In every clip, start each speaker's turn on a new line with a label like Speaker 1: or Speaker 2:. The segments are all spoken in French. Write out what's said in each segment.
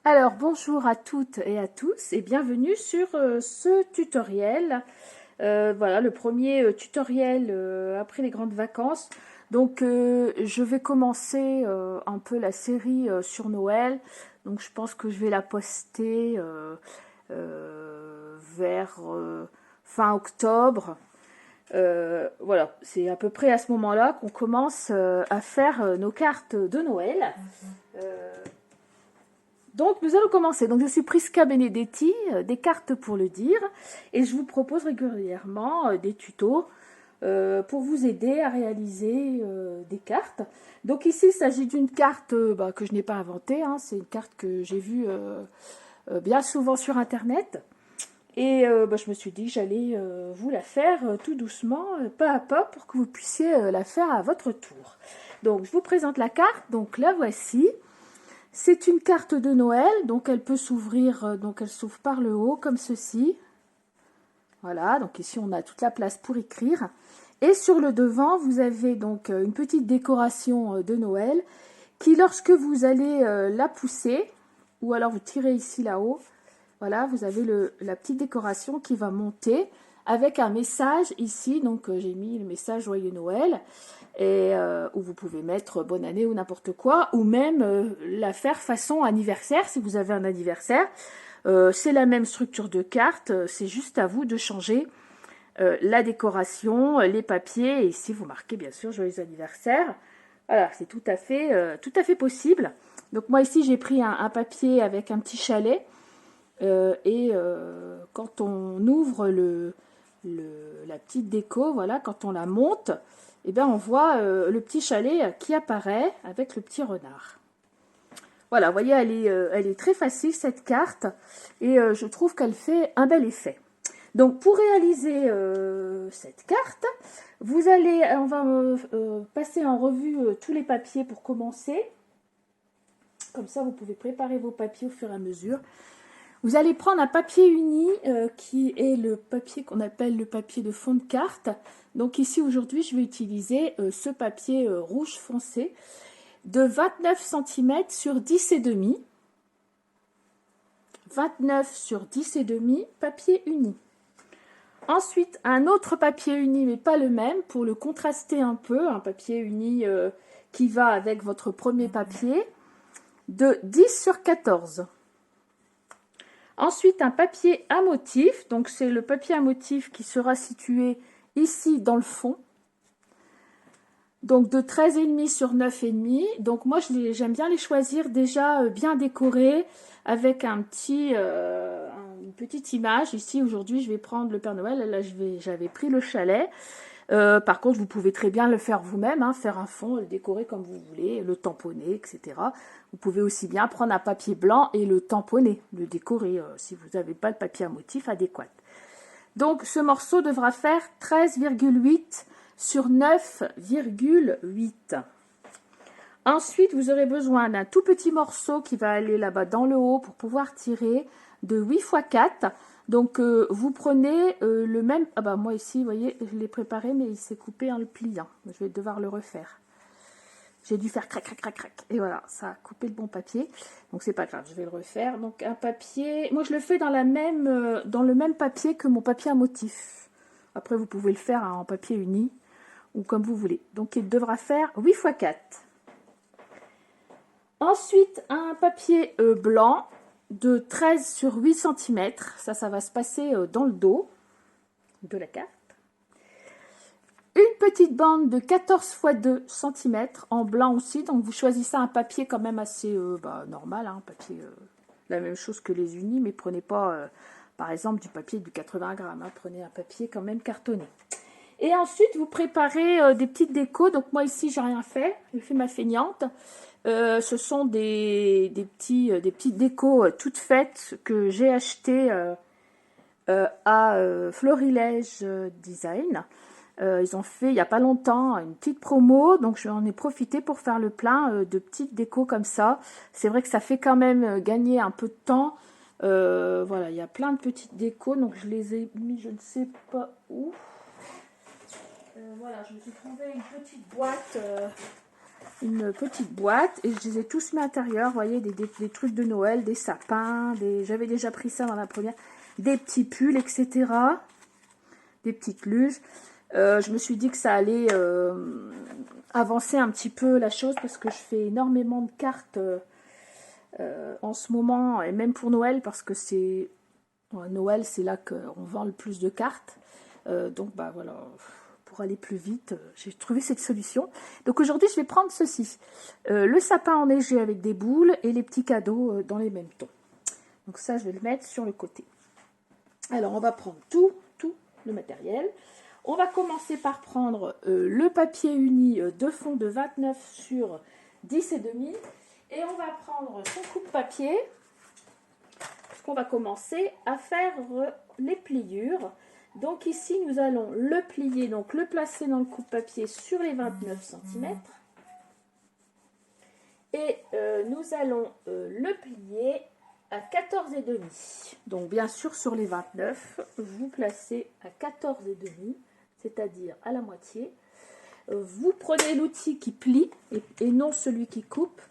Speaker 1: Alors bonjour à toutes et à tous et bienvenue sur ce tutoriel. Voilà le premier tutoriel après les grandes vacances. Donc je vais commencer un peu la série sur Noël. Donc je pense que je vais la poster vers fin octobre. Voilà, c'est à peu près à ce moment-là qu'on commence à faire nos cartes de Noël. Donc nous allons commencer. Donc je suis Prisca Benedetti, des cartes pour le dire, et je vous propose régulièrement des tutos pour vous aider à réaliser des cartes. Donc ici il s'agit d'une carte que je n'ai pas inventée, hein. C'est une carte que j'ai vue bien souvent sur internet. Et je me suis dit que j'allais vous la faire tout doucement, pas à pas, pour que vous puissiez la faire à votre tour. Donc je vous présente la carte, donc la voici. C'est une carte de Noël, donc elle peut s'ouvrir, donc elle s'ouvre par le haut comme ceci. Voilà, donc ici on a toute la place pour écrire. Et sur le devant, vous avez donc une petite décoration de Noël qui, lorsque vous allez la pousser, ou alors vous tirez ici là-haut, voilà, vous avez la petite décoration qui va monter avec un message ici. Donc j'ai mis le message Joyeux Noël, et où vous pouvez mettre bonne année ou n'importe quoi, ou même la faire façon anniversaire si vous avez un anniversaire. C'est la même structure de carte, c'est juste à vous de changer la décoration, les papiers, et ici vous marquez bien sûr Joyeux anniversaire. Voilà, c'est tout à fait possible. Donc moi ici j'ai pris un papier avec un petit chalet, quand on ouvre la petite déco, voilà, quand on la monte, et bien on voit le petit chalet qui apparaît avec le petit renard. Voilà, vous voyez, elle est très facile cette carte, et je trouve qu'elle fait un bel effet. Donc pour réaliser cette carte, on va passer en revue tous les papiers pour commencer. Comme ça, vous pouvez préparer vos papiers au fur et à mesure. Vous allez prendre un papier uni qui est le papier qu'on appelle le papier de fond de carte. Donc ici aujourd'hui je vais utiliser ce papier rouge foncé de 29 cm sur 10 et demi. 29 sur 10 et demi, papier uni. Ensuite un autre papier uni mais pas le même pour le contraster un peu, un papier uni qui va avec votre premier papier de 10 sur 14. Ensuite, un papier à motif, donc c'est le papier à motif qui sera situé ici dans le fond. Donc de 13,5 sur 9,5. Donc moi j'aime bien les choisir déjà bien décorés avec une petite image. Ici aujourd'hui je vais prendre le Père Noël, là j'avais pris le chalet. Par contre, vous pouvez très bien le faire vous-même, hein, faire un fond, le décorer comme vous voulez, le tamponner, etc. Vous pouvez aussi bien prendre un papier blanc et le tamponner, le décorer, si vous n'avez pas le papier à motif adéquat. Donc, ce morceau devra faire 13,8 sur 9,8. Ensuite, vous aurez besoin d'un tout petit morceau qui va aller là-bas dans le haut pour pouvoir tirer de 8 x 4. Donc vous prenez le même, moi ici vous voyez je l'ai préparé mais il s'est coupé en le pliant, je vais devoir le refaire, j'ai dû faire crac crac crac crac et voilà ça a coupé le bon papier, donc c'est pas grave, je vais le refaire. Donc un papier, moi je le fais dans le même papier que mon papier à motif. Après vous pouvez le faire en papier uni ou comme vous voulez. Donc il devra faire 8 x 4. Ensuite un papier blanc de 13 sur 8 cm, ça va se passer dans le dos de la carte. Une petite bande de 14 x 2 cm en blanc aussi, donc vous choisissez un papier quand même assez normal, hein, papier la même chose que les unis, mais prenez pas par exemple du papier du 80 grammes, hein, prenez un papier quand même cartonné. Et ensuite vous préparez des petites décos, donc moi ici j'ai rien fait, j'ai fait ma feignante. Ce sont des petites décos toutes faites que j'ai achetées à Florilège Design. Ils ont fait il n'y a pas longtemps une petite promo, donc j'en ai profité pour faire le plein de petites décos comme ça. C'est vrai que ça fait quand même gagner un peu de temps. Voilà, il y a plein de petites décos, donc je les ai mis je ne sais pas où. Voilà, je me suis trouvé une petite boîte une petite boîte et je les ai tous mis à l'intérieur. Vous voyez, des trucs de Noël, des sapins, j'avais déjà pris ça dans la première, des petits pulls, etc. Des petites luges. Je me suis dit que ça allait avancer un petit peu la chose parce que je fais énormément de cartes en ce moment et même pour Noël parce que c'est Noël, c'est là qu'on vend le plus de cartes. Donc, bah voilà, pour aller plus vite, j'ai trouvé cette solution. Donc aujourd'hui, je vais prendre ceci. Le sapin enneigé avec des boules et les petits cadeaux dans les mêmes tons. Donc ça, je vais le mettre sur le côté. Alors, on va prendre tout le matériel. On va commencer par prendre le papier uni de fond de 29 sur 10,5. Et on va prendre son coupe-papier. On va commencer à faire les pliures. Donc ici, nous allons le plier, donc le placer dans le coupe-papier sur les 29 cm. Et nous allons le plier à 14,5. Donc bien sûr, sur les 29, vous placez à 14,5, c'est-à-dire à la moitié. Vous prenez l'outil qui plie et non celui qui coupe.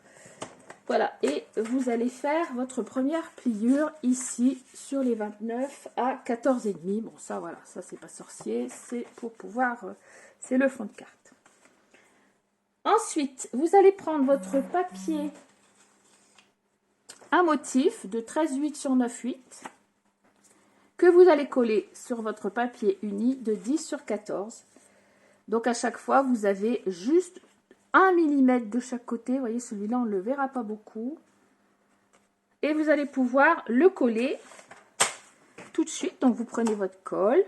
Speaker 1: Voilà, et vous allez faire votre première pliure ici sur les 29 à 14,5. Bon, ça, voilà, ça, c'est pas sorcier, c'est pour pouvoir, c'est le fond de carte. Ensuite, vous allez prendre votre papier à motif de 13,8 sur 9,8 que vous allez coller sur votre papier uni de 10 sur 14. Donc, à chaque fois, vous avez juste 1 mm de chaque côté. Vous voyez, celui-là, on ne le verra pas beaucoup. Et vous allez pouvoir le coller tout de suite. Donc, vous prenez votre colle.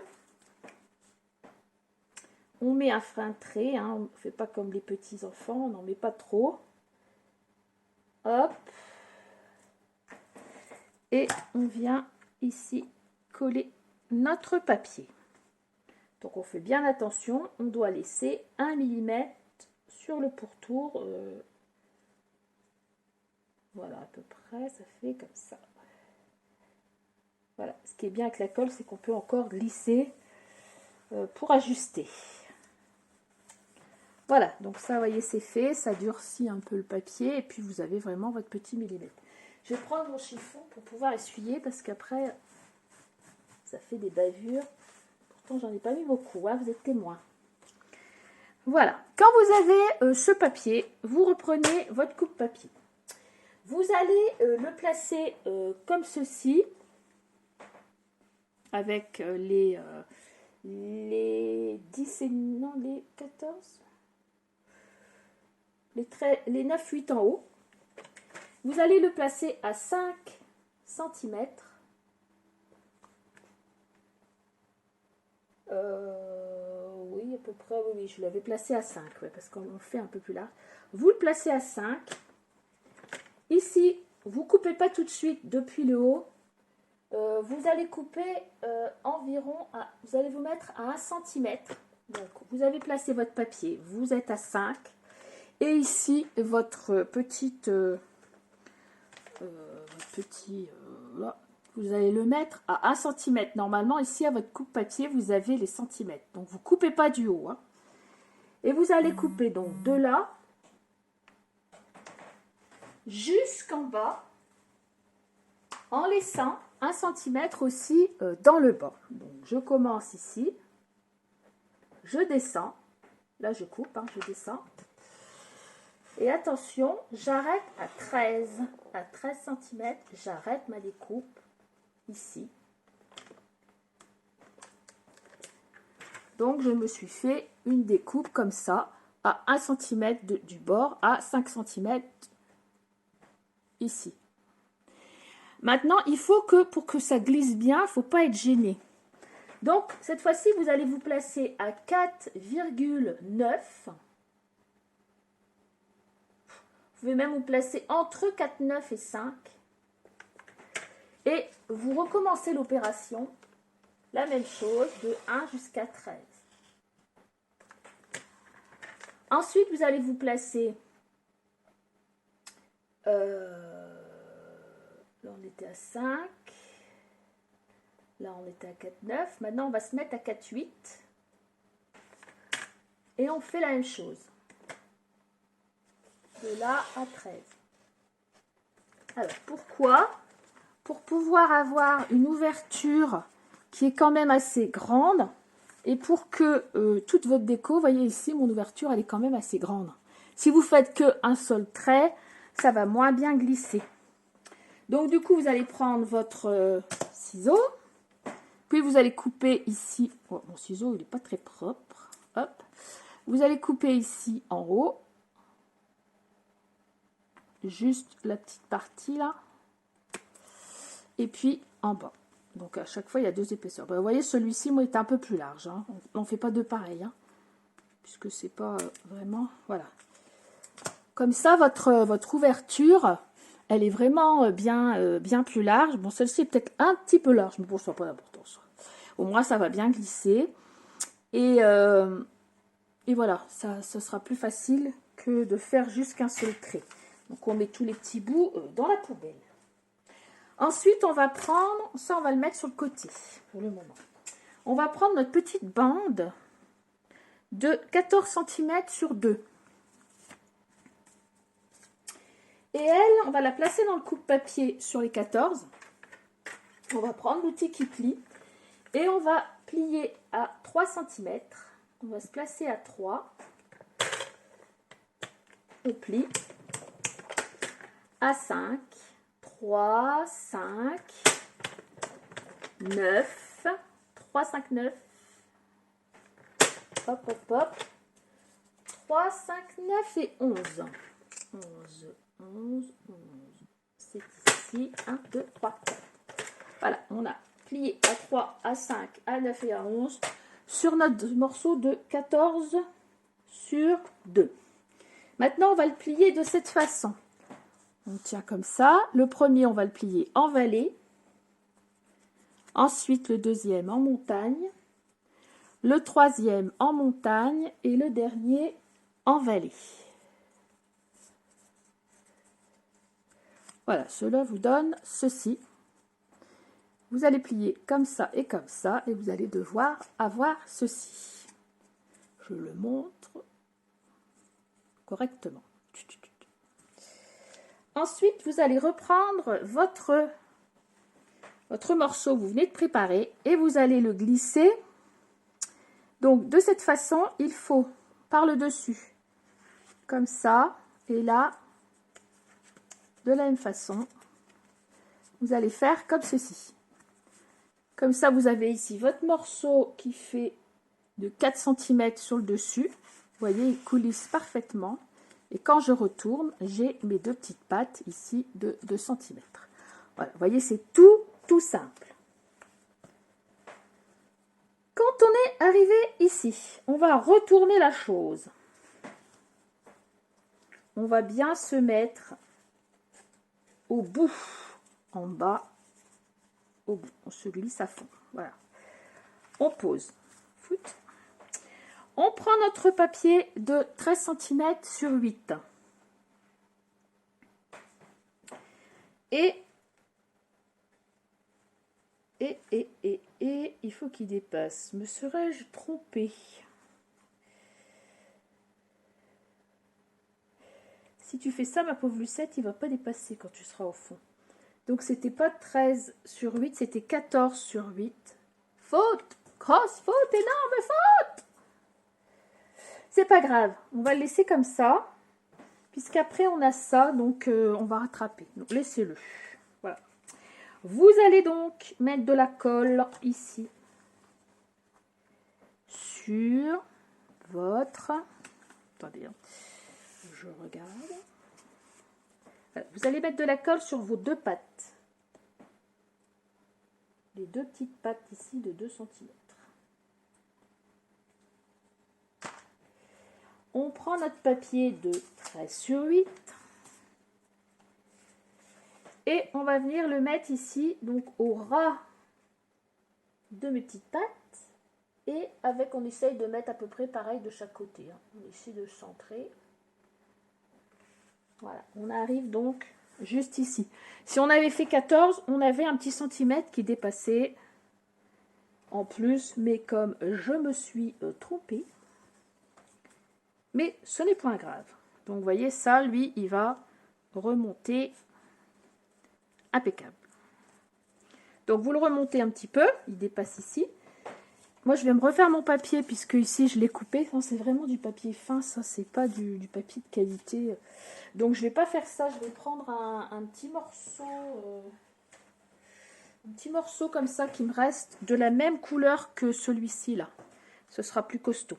Speaker 1: On met un frein de trait. Hein. On ne fait pas comme les petits enfants. On n'en met pas trop. Hop. Et on vient ici coller notre papier. Donc, on fait bien attention. On doit laisser 1 mm sur le pourtour. Voilà, à peu près. Ça fait comme ça. Voilà, ce qui est bien avec la colle, c'est qu'on peut encore glisser pour ajuster. Voilà, donc ça, vous voyez, c'est fait. Ça durcit un peu le papier et puis vous avez vraiment votre petit millimètre. Je vais prendre mon chiffon pour pouvoir essuyer parce qu'après, ça fait des bavures. Pourtant, j'en ai pas mis beaucoup, hein, vous êtes témoins. Voilà, quand vous avez ce papier, vous reprenez votre coupe-papier. Vous allez le placer comme ceci. Avec les 10 et non, les 14, les 9-8 en haut. Vous allez le placer à 5 cm. Oui, à peu près, oui, je l'avais placé à 5, ouais, parce qu'on fait un peu plus large. Vous le placez à 5. Ici, vous ne coupez pas tout de suite depuis le haut. Vous allez couper environ, vous allez vous mettre à 1 cm. Donc, vous avez placé votre papier, vous êtes à 5. Et ici, votre petite, là, vous allez le mettre à 1 cm. Normalement, ici, à votre coupe-papier, vous avez les centimètres. Donc, vous ne coupez pas du haut. Hein. Et vous allez couper donc de là jusqu'en bas en laissant 1 cm aussi dans le bas. Donc, je commence ici. Je descends. Là, je coupe, hein, je descends. Et attention, j'arrête à 13. À 13 cm, j'arrête ma découpe ici. Donc, je me suis fait une découpe comme ça, à 1 cm du bord, à 5 cm ici. Maintenant, il faut que, pour que ça glisse bien, il ne faut pas être gêné. Donc, cette fois-ci, vous allez vous placer à 4,9. Vous pouvez même vous placer entre 4,9 et 5. Et vous recommencez l'opération, la même chose, de 1 jusqu'à 13. Ensuite, vous allez vous placer... là, on était à 5. Là, on était à 4,9. Maintenant, on va se mettre à 4,8. Et on fait la même chose. de là à 13. Alors, pourquoi? Pour pouvoir avoir une ouverture qui est quand même assez grande et pour que toute votre déco, vous voyez ici, mon ouverture, elle est quand même assez grande. Si vous faites qu'un seul trait, ça va moins bien glisser. Donc, du coup, vous allez prendre votre ciseau, puis vous allez couper ici. Oh, mon ciseau, il n'est pas très propre. Hop. Vous allez couper ici en haut, juste la petite partie là, et puis en bas. Donc, à chaque fois, il y a deux épaisseurs. Ben, vous voyez, celui-ci, moi, est un peu plus large. Hein. On n'en fait pas deux pareils, hein, puisque c'est pas vraiment... Voilà. Comme ça, votre ouverture, elle est vraiment bien plus large. Bon, celle-ci est peut-être un petit peu large, mais bon, ça n'a pas d'importance. Au moins, ça va bien glisser. Et voilà, ça sera plus facile que de faire juste qu'un seul trait. Donc, on met tous les petits bouts dans la poubelle. Ensuite, on va prendre, ça, on va le mettre sur le côté pour le moment. On va prendre notre petite bande de 14 cm sur 2. Et elle, on va la placer dans le coupe-papier sur les 14. On va prendre l'outil qui plie et on va plier à 3 cm. On va se placer à 3. On plie à 5, 3, 5, 9, 3, 5, 9. Hop, hop, hop. 3, 5, 9 et 11. 11, 11, 11. C'est ici. 1, 2, 3, 4. Voilà, on a plié à 3, à 5, à 9 et à 11 sur notre morceau de 14 sur 2. Maintenant, on va le plier de cette façon. On tient comme ça. Le premier, on va le plier en vallée. Ensuite, le deuxième en montagne. Le troisième en montagne. Et le dernier en vallée. Voilà, cela vous donne ceci. Vous allez plier comme ça et vous allez devoir avoir ceci. Je le montre correctement. Ensuite, vous allez reprendre votre morceau que vous venez de préparer et vous allez le glisser. Donc, de cette façon, il faut par le dessus, comme ça, et là, de la même façon, vous allez faire comme ceci. Comme ça, vous avez ici votre morceau qui fait de 4 cm sur le dessus. Vous voyez, il coulisse parfaitement. Et quand je retourne, j'ai mes deux petites pattes ici de 2 cm. Voilà, vous voyez, c'est tout simple. Quand on est arrivé ici, on va retourner la chose. On va bien se mettre au bout, en bas, au bout. On se glisse à fond. Voilà. On pose. On prend notre papier de 13 cm sur 8. Et il faut qu'il dépasse. Me serais-je trompée? Si tu fais ça, ma pauvre Lucette, il ne va pas dépasser quand tu seras au fond. Donc, c'était pas 13 sur 8, c'était 14 sur 8. Faute! Grosse faute! Énorme faute! C'est pas grave. On va le laisser comme ça. Puisqu'après, on a ça, donc on va rattraper. Donc, laissez-le. Voilà. Vous allez donc mettre de la colle ici. Sur votre... Attendez, hein. Je regarde. Voilà. Vous allez mettre de la colle sur vos deux pattes. Les deux petites pattes ici de 2 cm. On prend notre papier de 13 sur 8. Et on va venir le mettre ici, donc au ras de mes petites pattes. Et avec, on essaye de mettre à peu près pareil de chaque côté. Hein. On essaie de centrer. Voilà, on arrive donc juste ici. Si on avait fait 14, on avait un petit centimètre qui dépassait en plus. Mais comme je me suis trompée, mais ce n'est point grave. Donc, vous voyez, ça, lui, il va remonter impeccable. Donc, vous le remontez un petit peu. Il dépasse ici. Moi, je vais me refaire mon papier, puisque ici, je l'ai coupé. Enfin, c'est vraiment du papier fin, ça, c'est pas du papier de qualité. Donc, je vais pas faire ça. Je vais prendre un petit morceau... un petit morceau comme ça qui me reste de la même couleur que celui-ci, là. Ce sera plus costaud.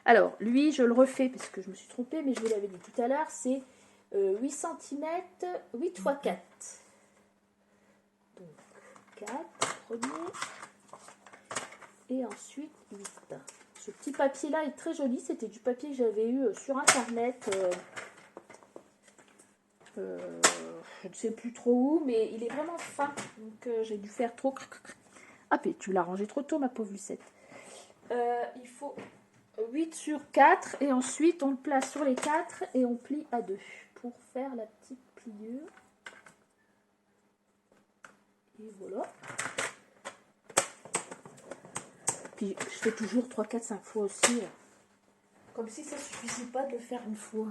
Speaker 1: Alors, lui, je le refais, parce que je me suis trompée, mais je vous l'avais dit tout à l'heure, c'est 8 cm, 8 x 4. Donc, 4, premier. Et ensuite 8. Ce petit papier là est très joli, c'était du papier que j'avais eu sur internet, je ne sais plus trop où, mais il est vraiment fin, donc j'ai dû faire trop. Ah, mais tu l'as rangé trop tôt, ma pauvre Lucette. Il faut 8 sur 4 et ensuite on le place sur les 4 et on plie à 2 pour faire la petite pliure. Et voilà. Puis je fais toujours 3, 4, 5 fois aussi. Comme si ça ne suffisait pas de le faire une fois.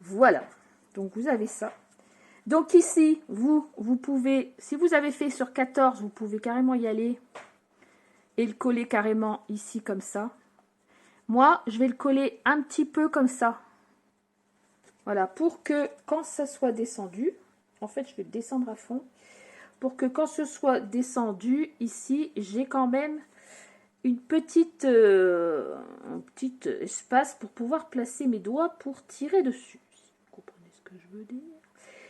Speaker 1: Voilà. Donc vous avez ça. Donc ici, vous pouvez, si vous avez fait sur 14, vous pouvez carrément y aller et le coller carrément ici comme ça. Moi, je vais le coller un petit peu comme ça. Voilà, pour que quand ça soit descendu, en fait, je vais le descendre à fond, pour que quand ce soit descendu, ici, j'ai quand même un petit espace pour pouvoir placer mes doigts pour tirer dessus. Vous comprenez ce que je veux dire?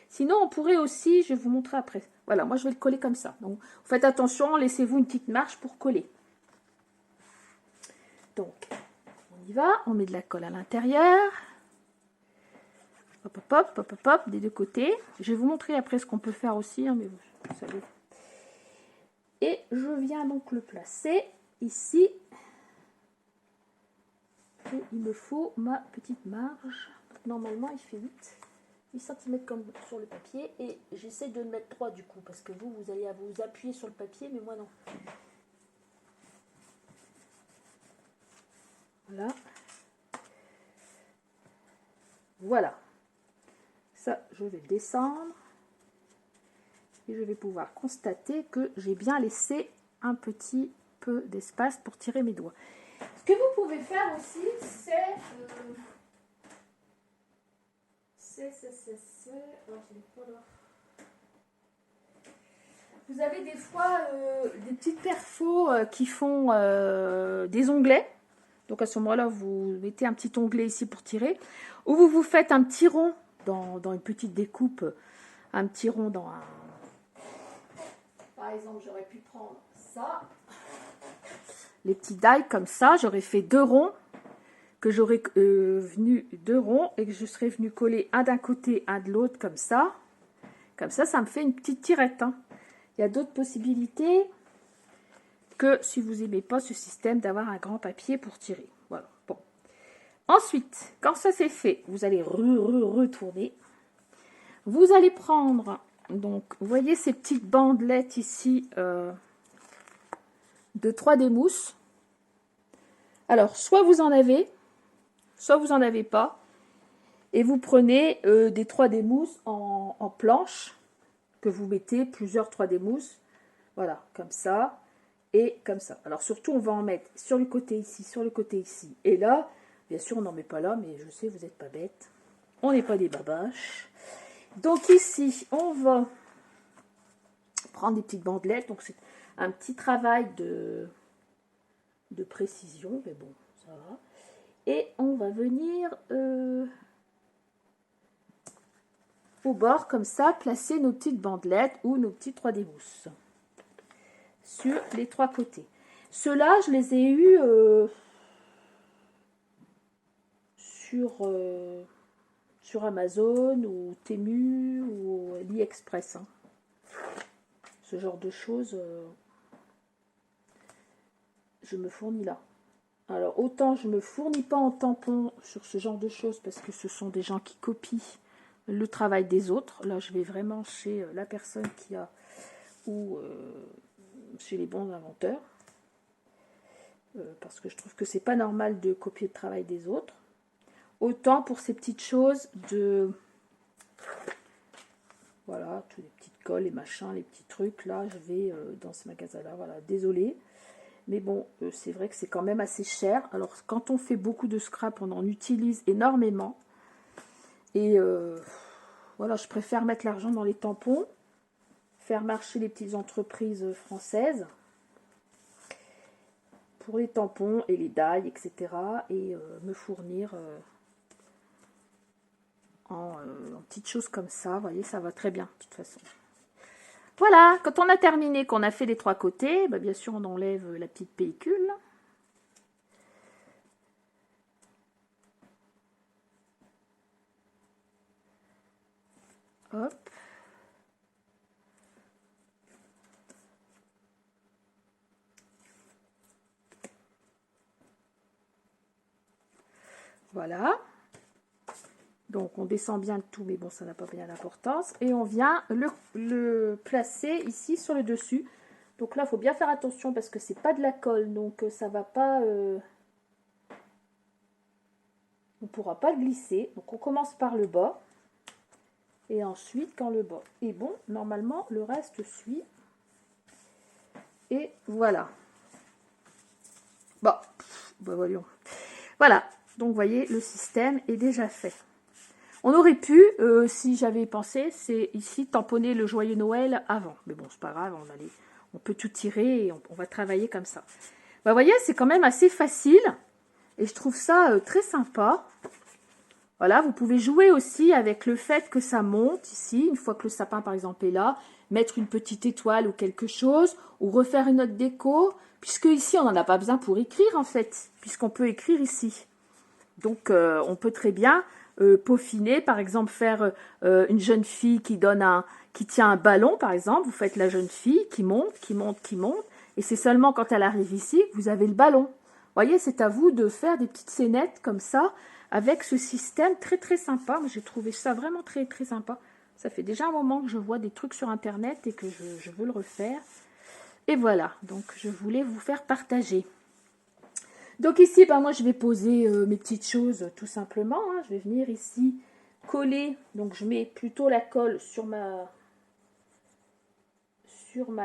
Speaker 1: Sinon, on pourrait aussi, je vais vous montrer après. Voilà, moi je vais le coller comme ça. Donc, faites attention, laissez-vous une petite marge pour coller. Donc, on y va, on met de la colle à l'intérieur. Hop, hop, hop, hop, hop, hop, des deux côtés. Je vais vous montrer après ce qu'on peut faire aussi, hein, mais vous savez. Et je viens donc le placer ici. Et il me faut ma petite marge. Normalement, il fait 8 cm comme sur le papier. Et j'essaie de le mettre 3 du coup, parce que vous allez vous appuyer sur le papier, mais moi non. Voilà. Voilà. Ça, je vais le descendre. Et je vais pouvoir constater que j'ai bien laissé un petit peu d'espace pour tirer mes doigts. Ce que vous pouvez faire aussi, c'est... Vous avez des fois des petites perfos qui font des onglets. Donc à ce moment-là, vous mettez un petit onglet ici pour tirer. Ou vous faites un petit rond dans une petite découpe. Un petit rond dans un... Par exemple, j'aurais pu prendre ça. Les petits die comme ça. J'aurais fait 2 ronds. Que j'aurais venu 2 ronds. Et que je serais venu coller un d'un côté, un de l'autre comme ça. Comme ça me fait une petite tirette. Hein. Il y a d'autres possibilités que si vous n'aimez pas ce système d'avoir un grand papier pour tirer. Voilà. Bon. Ensuite, quand ça c'est fait, vous allez retourner. Vous allez prendre, donc, vous voyez ces petites bandelettes ici de 3D mousse. Alors, soit vous en avez pas. Et vous prenez des 3D mousse en planche que vous mettez plusieurs 3D mousse. Voilà, comme ça et comme ça. Alors surtout, on va en mettre sur le côté ici, sur le côté ici. Et là, bien sûr, on n'en met pas là, mais je sais, vous n'êtes pas bêtes. On n'est pas des babaches. Donc ici, on va prendre des petites bandelettes. Donc c'est un petit travail de précision, mais bon, ça va. Et on va venir au bord, comme ça, placer nos petites bandelettes ou nos petits 3D mousse sur les 3 côtés. Ceux-là, je les ai eus sur Amazon ou Temu ou AliExpress. Hein. Ce genre de choses, je me fournis là. Alors, autant je ne me fournis pas en tampon sur ce genre de choses parce que ce sont des gens qui copient le travail des autres. Là, je vais vraiment chez la personne qui a ou chez les bons inventeurs. Parce que je trouve que c'est pas normal de copier le travail des autres. autant pour ces petites choses de... Voilà, tous les petites colles, les machins, les petits trucs. Là, je vais dans ce magasin-là. Voilà, désolée. Mais bon, c'est vrai que c'est quand même assez cher. Alors, quand on fait beaucoup de scrap, on en utilise énormément. Et voilà, je préfère mettre l'argent dans les tampons. Faire marcher les petites entreprises françaises. Pour les tampons et les dailles, etc. Et me fournir... en petites choses comme ça, vous voyez, ça va très bien de toute façon. Voilà, quand on a terminé, qu'on a fait les 3 côtés, bah bien sûr on enlève la petite pellicule. Hop. Voilà. Donc on descend bien le tout, mais bon, ça n'a pas bien d'importance. Et on vient le placer ici sur le dessus. Donc là, il faut bien faire attention parce que c'est pas de la colle, donc ça va pas... on ne pourra pas le glisser. Donc on commence par le bas. Et ensuite, quand le bas est bon, normalement, le reste suit. Et voilà. Bon, bah voyons. Voilà. Donc, vous voyez, le système est déjà fait. On aurait pu, si j'avais pensé, c'est ici tamponner le joyeux Noël avant. Mais bon, c'est pas grave, on peut tout tirer et on va travailler comme ça. Bah, vous voyez, c'est quand même assez facile. Et je trouve ça très sympa. Voilà, vous pouvez jouer aussi avec le fait que ça monte ici, une fois que le sapin, par exemple, est là. Mettre une petite étoile ou quelque chose, ou refaire une autre déco. Puisque ici, on n'en a pas besoin pour écrire, en fait. Puisqu'on peut écrire ici. Donc, on peut très bien peaufiner, par exemple, faire une jeune fille qui tient un ballon, par exemple. Vous faites la jeune fille qui monte, qui monte, qui monte. Et c'est seulement quand elle arrive ici que vous avez le ballon. Vous voyez, c'est à vous de faire des petites scénettes comme ça, avec ce système très, très sympa. J'ai trouvé ça vraiment très, très sympa. Ça fait déjà un moment que je vois des trucs sur Internet et que je veux le refaire. Et voilà, donc je voulais vous faire partager. Donc ici, ben moi je vais poser mes petites choses tout simplement. Hein. Je vais venir ici coller. Donc je mets plutôt la colle sur ma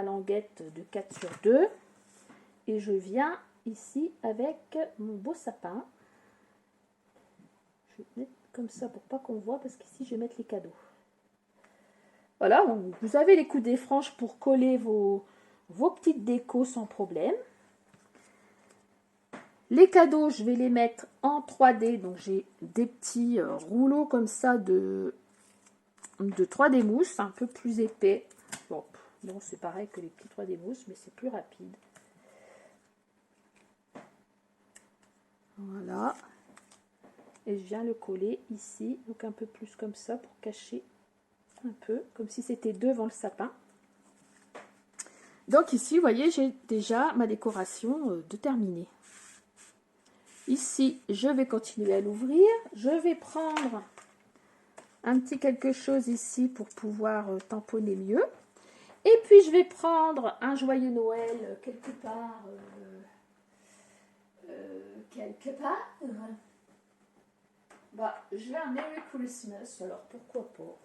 Speaker 1: languette de 4x2. Et je viens ici avec mon beau sapin. Je vais mettre comme ça pour pas qu'on voit parce qu'ici je vais mettre les cadeaux. Voilà, donc vous avez les coudées franches pour coller vos petites décos sans problème. Les cadeaux, je vais les mettre en 3D. Donc, j'ai des petits rouleaux comme ça de 3D mousse, un peu plus épais. Bon, c'est pareil que les petits 3D mousse, mais c'est plus rapide. Voilà. Et je viens le coller ici, donc un peu plus comme ça pour cacher un peu, comme si c'était devant le sapin. Donc ici, vous voyez, j'ai déjà ma décoration de terminée. Ici, je vais continuer à l'ouvrir. Je vais prendre un petit quelque chose ici pour pouvoir tamponner mieux. Et puis, je vais prendre un joyeux Noël quelque part. Bah, j'ai un Merry Christmas, alors pourquoi pas.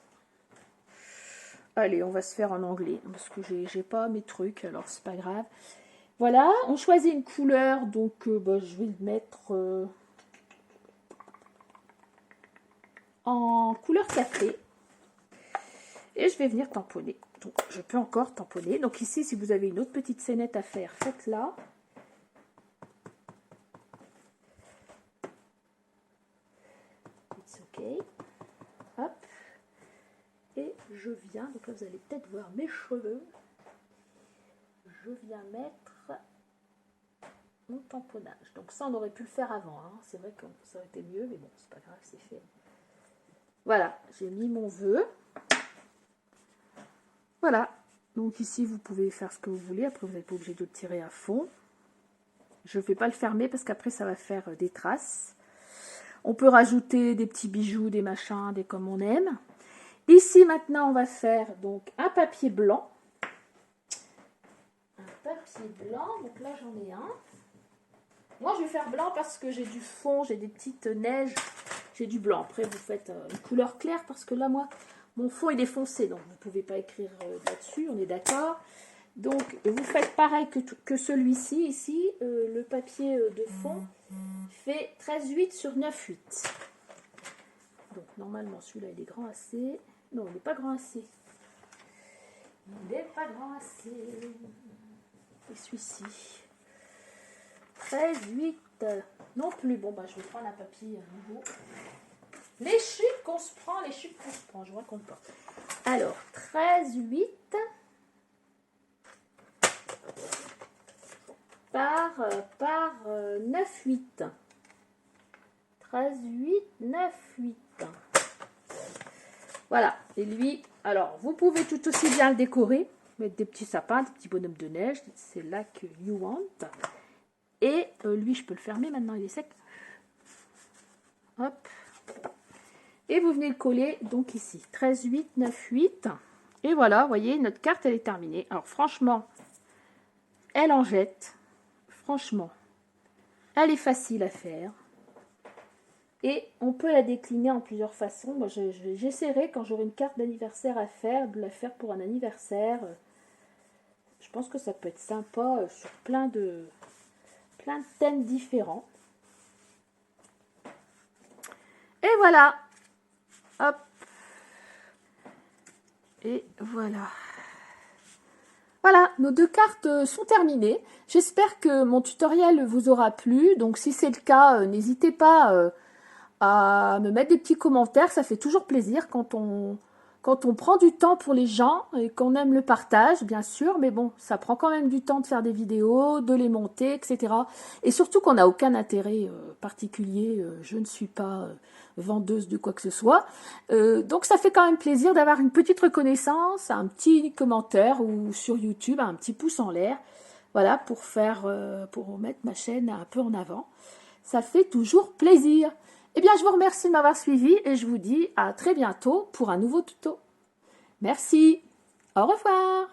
Speaker 1: Allez, on va se faire en anglais, parce que j'ai pas mes trucs, alors c'est pas grave. Voilà, on choisit une couleur, donc bah, je vais le mettre en couleur café. Et je vais venir tamponner. Donc, je peux encore tamponner. Donc ici, si vous avez une autre petite scénette à faire, faites-la. It's ok. Hop. Et je viens, donc là vous allez peut-être voir mes cheveux. Je viens mettre mon tamponnage. Donc ça, on aurait pu le faire avant. Hein. C'est vrai que ça aurait été mieux, mais bon, c'est pas grave, c'est fait. Voilà, j'ai mis mon vœu. Voilà. Donc ici, vous pouvez faire ce que vous voulez. Après, vous n'êtes pas obligé de le tirer à fond. Je ne vais pas le fermer parce qu'après, ça va faire des traces. On peut rajouter des petits bijoux, des machins, des comme on aime. Ici, maintenant, on va faire donc un papier blanc. Un papier blanc. Donc là, j'en ai un. Moi, je vais faire blanc parce que j'ai du fond, j'ai des petites neiges J'ai du blanc. Après, vous faites une couleur claire parce que là, moi, mon fond, il est foncé. Donc, vous ne pouvez pas écrire là-dessus. On est d'accord. Donc, vous faites pareil que celui-ci. Ici, le papier de fond fait 13,8 sur 9,8. Donc, normalement, celui-là, il est grand assez. Non, il n'est pas grand assez. Il n'est pas grand assez. Et celui-ci. 13,8 non plus. Bon, bah, je vais prendre un papier nouveau. Les chutes qu'on se prend, je vous raconte pas. Alors, 13,8 par 9,8. 13,8, 9,8. Voilà. Et lui, alors, vous pouvez tout aussi bien le décorer, mettre des petits sapins, des petits bonhommes de neige. C'est là que you want. Et lui, je peux le fermer maintenant, il est sec. Hop. Et vous venez le coller donc ici. 13,8, 9,8. Et voilà, vous voyez, notre carte, elle est terminée. Alors, franchement, elle en jette. Franchement, elle est facile à faire. Et on peut la décliner en plusieurs façons. Moi, j'essaierai, quand j'aurai une carte d'anniversaire à faire, de la faire pour un anniversaire. Je pense que ça peut être sympa sur plein de thèmes différents. Et voilà. Hop. Et voilà. Voilà, nos deux cartes sont terminées. J'espère que mon tutoriel vous aura plu. Donc, si c'est le cas, n'hésitez pas à me mettre des petits commentaires. Ça fait toujours plaisir quand on prend du temps pour les gens et qu'on aime le partage, bien sûr. Mais bon, ça prend quand même du temps de faire des vidéos, de les monter, etc. Et surtout qu'on n'a aucun intérêt particulier. Je ne suis pas vendeuse de quoi que ce soit. Donc, ça fait quand même plaisir d'avoir une petite reconnaissance, un petit commentaire ou sur YouTube, un petit pouce en l'air. Voilà, pour mettre ma chaîne un peu en avant. Ça fait toujours plaisir. Eh bien, je vous remercie de m'avoir suivi et je vous dis à très bientôt pour un nouveau tuto. Merci. Au revoir.